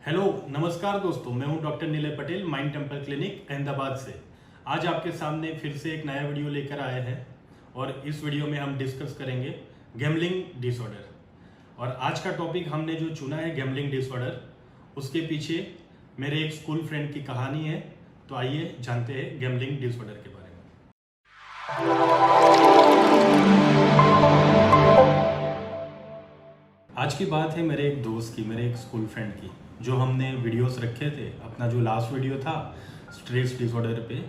Hello नमस्कार दोस्तों, मैं हूं doctor Nilay Patel, mind temple clinic Ahmedabad से। आज आपके सामने फिर से एक नया वीडियो लेकर आए हैं और इस वीडियो में हम डिस्कस करेंगे गैम्बलिंग डिसऑर्डर। और आज का टॉपिक हमने जो चुना है गैम्बलिंग डिसऑर्डर, उसके पीछे मेरे एक स्कूल फ्रेंड की कहानी है। तो आइए जानते हैं गैम्बलिंग डिसऑर्डर के बारे में। आज की बात है मेरे एक दोस्त की, मेरे एक स्कूल फ्रेंड की, जो हमने वीडियोस रखे थे। अपना जो लास्ट वीडियो था स्ट्रेस डिसऑर्डर पे,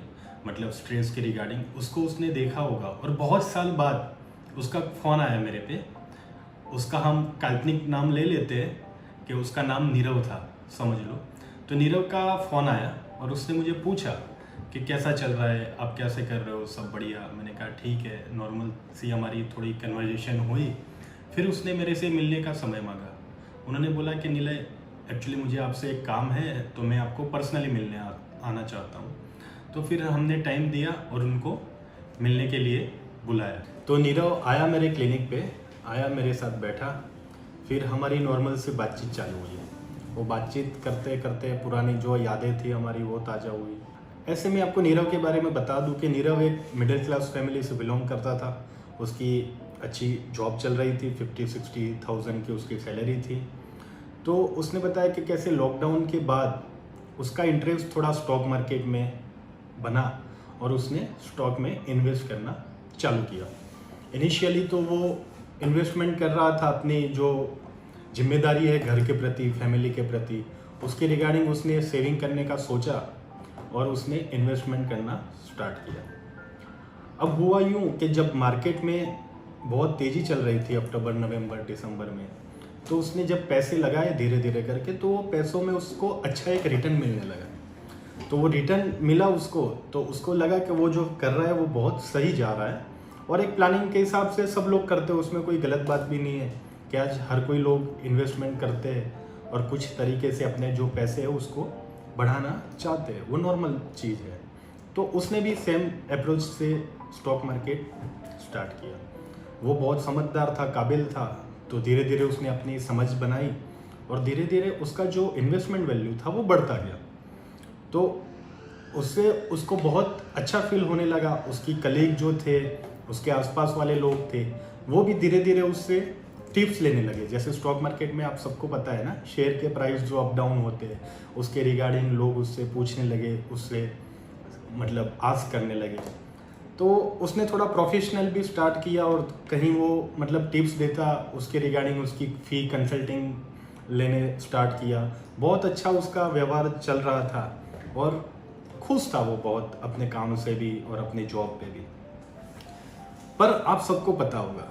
मतलब स्ट्रेस के रिगार्डिंग, उसको उसने देखा होगा और बहुत साल बाद उसका फ़ोन आया मेरे पे। उसका हम काल्पनिक नाम ले लेते हैं कि उसका नाम नीरव था, समझ लो। तो नीरव का फ़ोन आया और उसने मुझे पूछा कि कैसा चल रहा है, आप कैसे कर रहे हो, सब बढ़िया। मैंने कहा ठीक है, नॉर्मल सी हमारी थोड़ी कन्वर्जेशन हुई। फिर उसने मेरे से मिलने का समय मांगा। उन्होंने बोला कि नीलय, एक्चुअली मुझे आपसे एक काम है, तो मैं आपको पर्सनली मिलने आना चाहता हूँ। तो फिर हमने टाइम दिया और उनको मिलने के लिए बुलाया। तो नीरव आया मेरे क्लिनिक पे, आया मेरे साथ बैठा। फिर हमारी नॉर्मल से बातचीत चालू हुई। वो बातचीत करते करते पुरानी जो यादें थी हमारी वो ताज़ा हुई। ऐसे में आपको नीरव के बारे में बता दूं कि नीरव एक मिडिल क्लास फैमिली से बिलोंग करता था। उसकी अच्छी जॉब चल रही थी, 50-60,000 की उसकी सैलरी थी। तो उसने बताया कि कैसे लॉकडाउन के बाद उसका इंटरेस्ट थोड़ा स्टॉक मार्केट में बना और उसने स्टॉक में इन्वेस्ट करना चालू किया। इनिशियली तो वो इन्वेस्टमेंट कर रहा था अपनी जो जिम्मेदारी है घर के प्रति, फैमिली के प्रति, उसके रिगार्डिंग उसने सेविंग करने का सोचा और उसने इन्वेस्टमेंट करना स्टार्ट किया। अब हुआ यूँ कि जब मार्केट में बहुत तेज़ी चल रही थी अक्टूबर, नवंबर, दिसंबर में, तो उसने जब पैसे लगाए धीरे धीरे करके, तो वो पैसों में उसको अच्छा एक रिटर्न मिलने लगा। तो वो रिटर्न मिला उसको, तो उसको लगा कि वो जो कर रहा है वो बहुत सही जा रहा है। और एक प्लानिंग के हिसाब से सब लोग करते हैं, उसमें कोई गलत बात भी नहीं है कि आज हर कोई लोग इन्वेस्टमेंट करते हैं और कुछ तरीके से अपने जो पैसे है उसको बढ़ाना चाहते हैं, वो नॉर्मल चीज़ है। तो उसने भी सेम अप्रोच से स्टॉक मार्केट स्टार्ट किया। वो बहुत समझदार था, काबिल था। तो धीरे धीरे उसने अपनी समझ बनाई और धीरे धीरे उसका जो इन्वेस्टमेंट वैल्यू था वो बढ़ता गया। तो उससे उसको बहुत अच्छा फील होने लगा। उसकी कलीग जो थे, उसके आसपास वाले लोग थे, वो भी धीरे धीरे उससे टिप्स लेने लगे। जैसे स्टॉक मार्केट में आप सबको पता है ना, शेयर के प्राइस जो अप डाउन होते हैं, उसके रिगार्डिंग लोग उससे पूछने लगे, उससे मतलब आस्क करने लगे। तो उसने थोड़ा प्रोफेशनल भी स्टार्ट किया और कहीं वो मतलब टिप्स देता, उसके रिगार्डिंग उसकी फ़ी कंसल्टिंग लेने स्टार्ट किया। बहुत अच्छा उसका व्यवहार चल रहा था और खुश था वो बहुत अपने काम से भी और अपने जॉब पे भी। पर आप सबको पता होगा,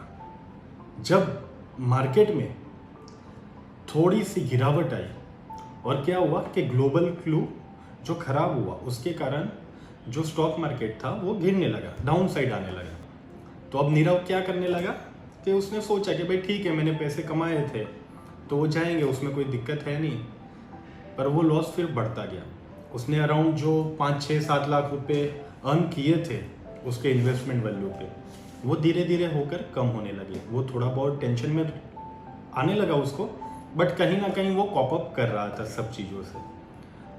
जब मार्केट में थोड़ी सी गिरावट आई और क्या हुआ कि ग्लोबल फ्लू जो खराब हुआ, उसके कारण जो स्टॉक मार्केट था वो गिरने लगा, डाउन साइड आने लगा। तो अब नीरव क्या करने लगा कि उसने सोचा कि भाई ठीक है, मैंने पैसे कमाए थे तो वो जाएंगे, उसमें कोई दिक्कत है नहीं। पर वो लॉस फिर बढ़ता गया। उसने अराउंड जो 5-6-7 लाख रुपए अर्न किए थे उसके इन्वेस्टमेंट वैल्यू पे, वो धीरे धीरे होकर कम होने लगे। वो थोड़ा बहुत टेंशन में आने लगा उसको, बट कहीं ना कहीं वो कॉप अप कर रहा था सब चीज़ों से।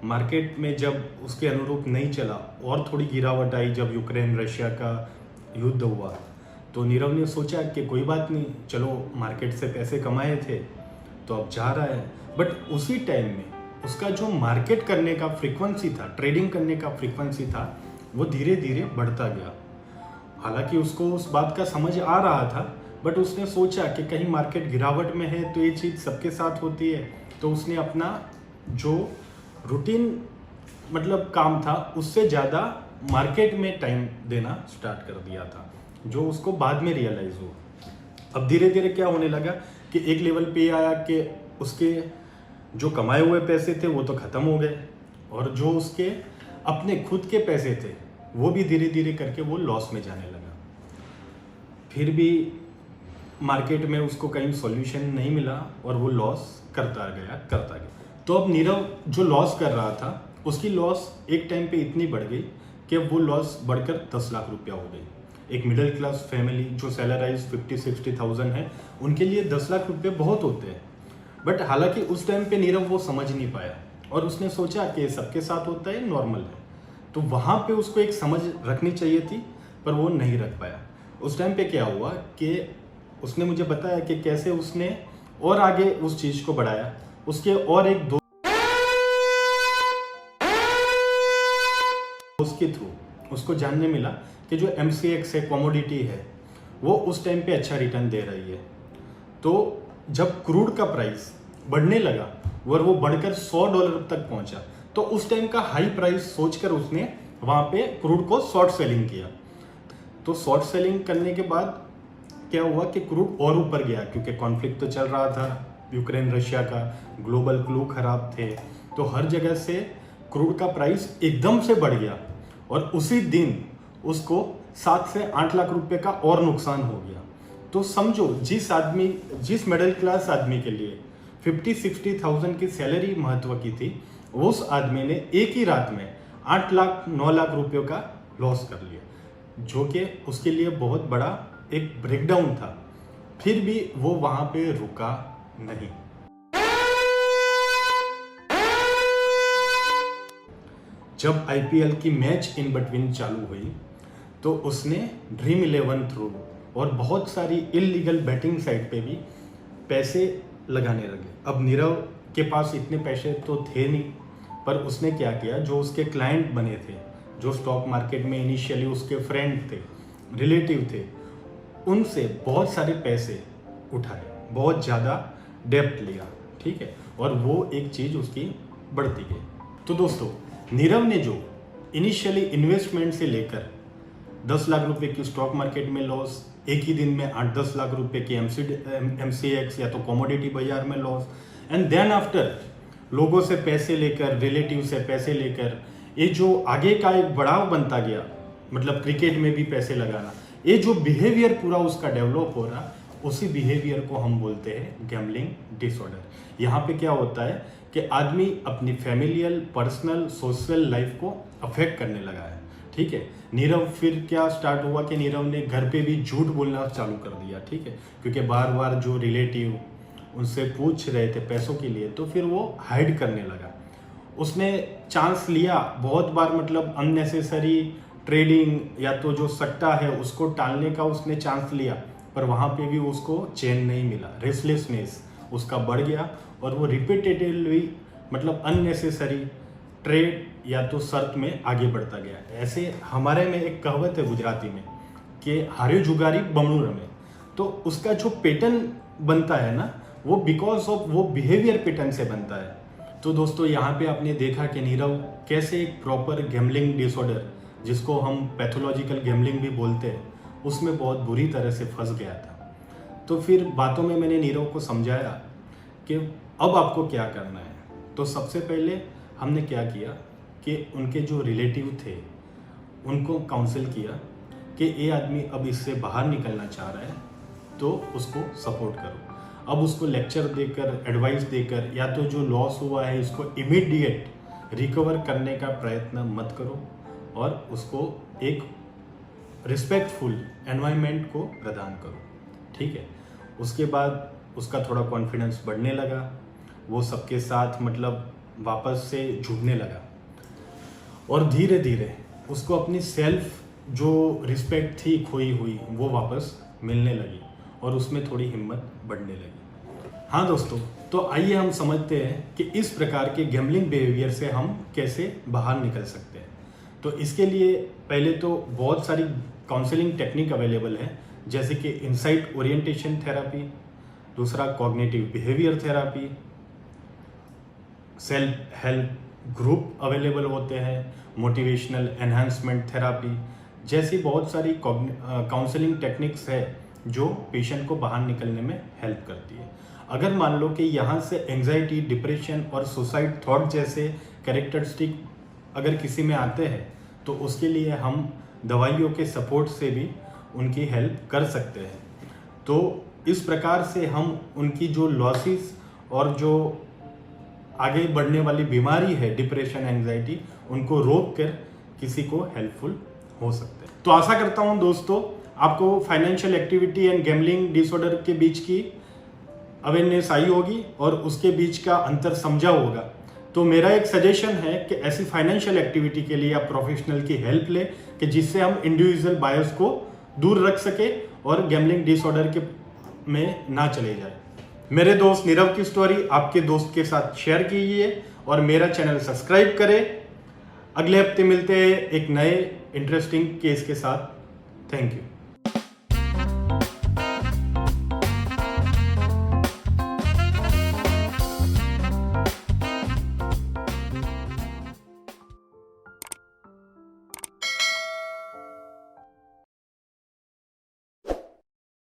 मार्केट में जब उसके अनुरूप नहीं चला और थोड़ी गिरावट आई, जब यूक्रेन रशिया का युद्ध हुआ, तो नीरव ने सोचा कि कोई बात नहीं, चलो मार्केट से पैसे कमाए थे तो अब जा रहा है। बट उसी टाइम में उसका जो मार्केट करने का फ्रीक्वेंसी था, ट्रेडिंग करने का फ्रीक्वेंसी था, वो धीरे धीरे बढ़ता गया। हालांकि उसको उस बात का समझ आ रहा था, बट उसने सोचा कि कहीं मार्केट गिरावट में है तो ये चीज़ सबके साथ होती है। तो उसने अपना जो रूटीन मतलब काम था उससे ज़्यादा मार्केट में टाइम देना स्टार्ट कर दिया था, जो उसको बाद में रियलाइज़ हुआ। अब धीरे धीरे क्या होने लगा कि एक लेवल पे आया कि उसके जो कमाए हुए पैसे थे वो तो ख़त्म हो गए और जो उसके अपने खुद के पैसे थे वो भी धीरे धीरे करके वो लॉस में जाने लगा। फिर भी मार्केट में उसको कहीं सॉल्यूशन नहीं मिला और वो लॉस करता गया। तो अब नीरव जो लॉस कर रहा था, उसकी लॉस एक टाइम पे इतनी बढ़ गई कि अब वो लॉस बढ़कर 10 लाख रुपया हो गई। एक मिडिल क्लास फैमिली जो सैलराइज 50-60,000 है, उनके लिए 10 लाख रुपये बहुत होते हैं। बट हालांकि उस टाइम पे नीरव वो समझ नहीं पाया और उसने सोचा कि सबके साथ होता है, नॉर्मल है। तो वहाँ पे उसको एक समझ रखनी चाहिए थी, पर वो नहीं रख पाया। उस टाइम पे क्या हुआ कि उसने मुझे बताया कि कैसे उसने और आगे उस चीज़ को बढ़ाया। उसके और एक दोस्त के थ्रू उसको जानने मिला कि जो MCX है, कमोडिटी है, वो उस टाइम पे अच्छा रिटर्न दे रही है। तो जब क्रूड का प्राइस बढ़ने लगा और वो बढ़कर $100 तक पहुंचा, तो उस टाइम का हाई प्राइस सोचकर उसने वहाँ पे क्रूड को शॉर्ट सेलिंग किया। तो शॉर्ट सेलिंग करने के बाद क्या हुआ कि क्रूड और ऊपर गया, क्योंकि कॉन्फ्लिक्ट तो चल रहा था यूक्रेन रशिया का, ग्लोबल क्लू खराब थे, तो हर जगह से क्रूड का प्राइस एकदम से बढ़ गया और उसी दिन उसको 7 से 8 लाख रुपए का और नुकसान हो गया। तो समझो जिस मिडिल क्लास आदमी के लिए 50-60,000 की सैलरी महत्व की थी, उस आदमी ने एक ही रात में 8 लाख 9 लाख रुपयों का लॉस कर लिया, जो कि उसके लिए बहुत बड़ा एक ब्रेकडाउन था। फिर भी वो वहां पे रुका नहीं। जब IPL की मैच इन बिटवीन चालू हुई, तो उसने ड्रीम 11 थ्रू और बहुत सारी इलीगल बैटिंग साइट पे भी पैसे लगाने लगे। अब नीरव के पास इतने पैसे तो थे नहीं, पर उसने क्या किया, जो उसके क्लाइंट बने थे, जो स्टॉक मार्केट में इनिशियली उसके फ्रेंड थे, रिलेटिव थे, उनसे बहुत सारे पैसे उठाए, बहुत ज़्यादा डेप्ट लिया, ठीक है, और वो एक चीज़ उसकी बढ़ती गई। तो दोस्तों, नीरव ने जो इनिशियली इन्वेस्टमेंट से लेकर 10 लाख रुपए की स्टॉक मार्केट में लॉस, एक ही दिन में 8-10 लाख रुपए की MCX या तो कमोडिटी बाजार में लॉस, एंड देन आफ्टर लोगों से पैसे लेकर, रिलेटिव से पैसे लेकर, ये जो आगे का एक बढ़ाव बनता गया, मतलब क्रिकेट में भी पैसे लगाना, ये जो बिहेवियर पूरा उसका डेवलप हो रहा, उसी बिहेवियर को हम बोलते हैं गैम्बलिंग डिसऑर्डर। यहाँ पे क्या होता है कि आदमी अपनी फैमिलियल, पर्सनल, सोशल लाइफ को अफेक्ट करने लगा है, ठीक है। नीरव फिर क्या स्टार्ट हुआ कि नीरव ने घर पे भी झूठ बोलना चालू कर दिया, ठीक है, क्योंकि बार बार जो रिलेटिव उनसे पूछ रहे थे पैसों के लिए, तो फिर वो हाइड करने लगा। उसने चांस लिया बहुत बार, मतलब अननेसेसरी ट्रेडिंग या तो जो सट्टा है उसको टालने का उसने चांस लिया, पर वहाँ पे भी उसको चैन नहीं मिला, रेस्टलेसनेस उसका बढ़ गया और वो रिपीटेटिवली, मतलब अननेसेसरी ट्रेड या तो शर्त में आगे बढ़ता गया। ऐसे हमारे में एक कहावत है गुजराती में कि हारे जुगारी बमणू रमे, तो उसका जो पैटर्न बनता है ना, वो बिकॉज ऑफ वो बिहेवियर पैटर्न से बनता है। तो दोस्तों, यहाँ पे आपने देखा कि नीरव कैसे एक प्रॉपर गैम्बलिंग डिसऑर्डर, जिसको हम पैथोलॉजिकल गैम्बलिंग भी बोलते हैं, उसमें बहुत बुरी तरह से फंस गया था। तो फिर बातों में मैंने नीरव को समझाया कि अब आपको क्या करना है। तो सबसे पहले हमने क्या किया कि उनके जो रिलेटिव थे उनको काउंसिल किया कि ये आदमी अब इससे बाहर निकलना चाह रहा है, तो उसको सपोर्ट करो। अब उसको लेक्चर देकर, एडवाइस देकर, या तो जो लॉस हुआ है इसको इमीडिएट रिकवर करने का प्रयत्न मत करो और उसको एक रिस्पेक्टफुल एनवायरनमेंट को प्रदान करो, ठीक है। उसके बाद उसका थोड़ा कॉन्फिडेंस बढ़ने लगा, वो सबके साथ मतलब वापस से जुड़ने लगा और धीरे धीरे उसको अपनी सेल्फ जो रिस्पेक्ट थी खोई हुई वो वापस मिलने लगी और उसमें थोड़ी हिम्मत बढ़ने लगी। हाँ दोस्तों, तो आइए हम समझते हैं कि इस प्रकार के गैम्बलिंग बिहेवियर से हम कैसे बाहर निकल सकते हैं। तो इसके लिए पहले तो बहुत सारी काउंसलिंग टेक्निक अवेलेबल है, जैसे कि इनसाइट ओरिएंटेशन थेरापी, दूसरा cognitive behaviour therapy, self help group available होते हैं, मोटिवेशनल एनहांसमेंट थेरापी, जैसी बहुत सारी काउंसलिंग टेक्निक्स है जो पेशेंट को बाहर निकलने में हेल्प करती है। अगर मान लो कि यहाँ से एंजाइटी, डिप्रेशन और सुसाइड थॉट जैसे कैरेक्टरिस्टिक अगर किसी में आते हैं, तो उसके लिए हम दवाइयों के सपोर्ट से भी उनकी हेल्प कर सकते हैं। तो इस प्रकार से हम उनकी जो लॉसेस और जो आगे बढ़ने वाली बीमारी है डिप्रेशन, एंजाइटी, उनको रोक कर किसी को हेल्पफुल हो सकते हैं। तो आशा करता हूं दोस्तों आपको financial activity and gambling disorder के बीच की अवेयरनेस आई होगी और उसके बीच का अंतर समझा होगा। तो मेरा एक सजेशन है कि ऐसी फाइनेंशियल एक्टिविटी के लिए आप प्रोफेशनल की हेल्प ले कि जिससे हम इंडिविजुअल बायर्स को दूर रख सके और गैम्बलिंग डिसऑर्डर के में ना चले जाए। मेरे दोस्त नीरव की स्टोरी आपके दोस्त के साथ शेयर कीजिए और मेरा चैनल सब्सक्राइब करें। अगले हफ्ते मिलते हैं एक नए इंटरेस्टिंग केस के साथ। Thank you.